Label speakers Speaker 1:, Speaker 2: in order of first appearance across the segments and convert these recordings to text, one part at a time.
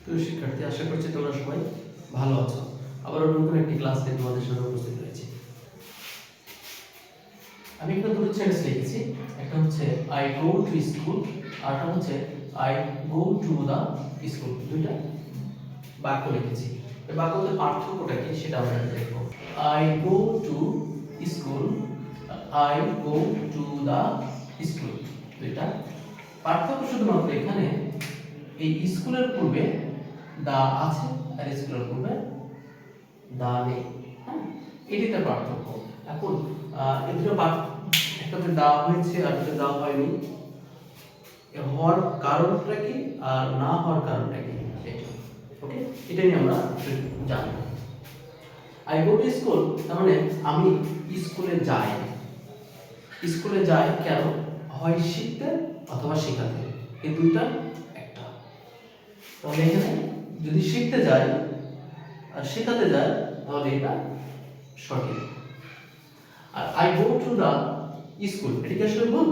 Speaker 1: প্রিয় শিক্ষার্থী, আশা করছি তোমরা সবাই ভালো আছো। আবারও নতুন একটি ক্লাস নিয়ে তোমাদের সামনে উপস্থিত হয়েছি। আমি এখানে দুটো সেন্টেন্স লিখেছি, একটা হচ্ছে আই গো টু স্কুল, আর একটা হচ্ছে I go to the school. দুইটা বাক্য লিখেছি। এই বাক্যতে পার্থক্যটা কি সেটা আমরা দেখব। I go to school, I go to the school, দুইটা পার্থক্য শুধুমাত্র এখানে এই স্কুলের পূর্বে দা আছে আর স্কুলের পূর্বে দা নেই। হ্যাঁ, এটিতে পার্থক্য। এখন এই দুটো একটাতে দা হয়েছে আর একটা দা হয়নি, হওয়ার কারণটা কি আর না হওয়ার কারণটা কি, ওকে, এটা নিয়ে আমরা জানব। আই গো টু স্কুল তার মানে আমি স্কুলে যাই। স্কুলে যাই কেন? হয় শিখতে অথবা শেখাতে, এই দুইটা একটা। তাহলে এখানে যদি শিখতে যাই আর শেখাতে যাই তাহলে এটা সঠিক। আর I go to the school, এটা কি আসলে ভুল?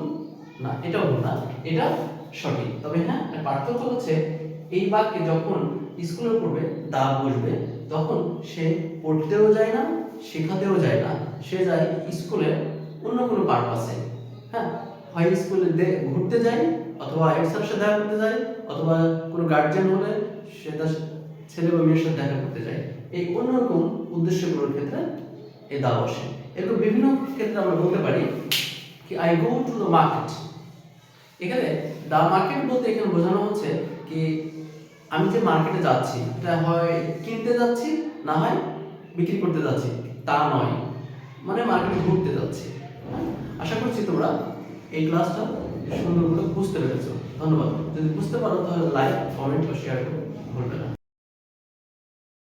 Speaker 1: না, এটাও ভুল না, এটা সঠিক। তবে হ্যাঁ, পার্থক্য হচ্ছে এই বাক্যে যখন স্কুলের পূর্বে দা বসবে তখন সে পড়তেও যায় না, শেখাতেও যায় না, সে যায় স্কুলে অন্য কোনো পারপাসে। হ্যাঁ, হয় স্কুলে ঘুরতে যায়, অথবা হেড স্যারের সাথে দেখা করতে যায়, অথবা কোনো গার্জিয়ান হলে সে তার ছেলে বা মেয়ের সাথে দেখা করতে যায়। এই অন্যরকম উদ্দেশ্যগুলোর ক্ষেত্রে এই দা বসে। এরকম বিভিন্ন ক্ষেত্রে আমরা বলতে পারি কি I go to the market. এখানে দ্য মার্কেট বলতে এখানে বোঝানো হচ্ছে কি আমি যে মার্কেটে যাচ্ছি এটা হয় কিনতে যাচ্ছি, না হয় বিক্রি করতে যাচ্ছি, তা নয়, মানে মার্কেটে ঘুরতে যাচ্ছি। আশা করছি তোমরা এই ক্লাসটা সুন্দর করে বুঝতে পেরেছো। ধন্যবাদ। যদি বুঝতে পারো তাহলে লাইক, কমেন্ট ও শেয়ার করতে ভুলবে না।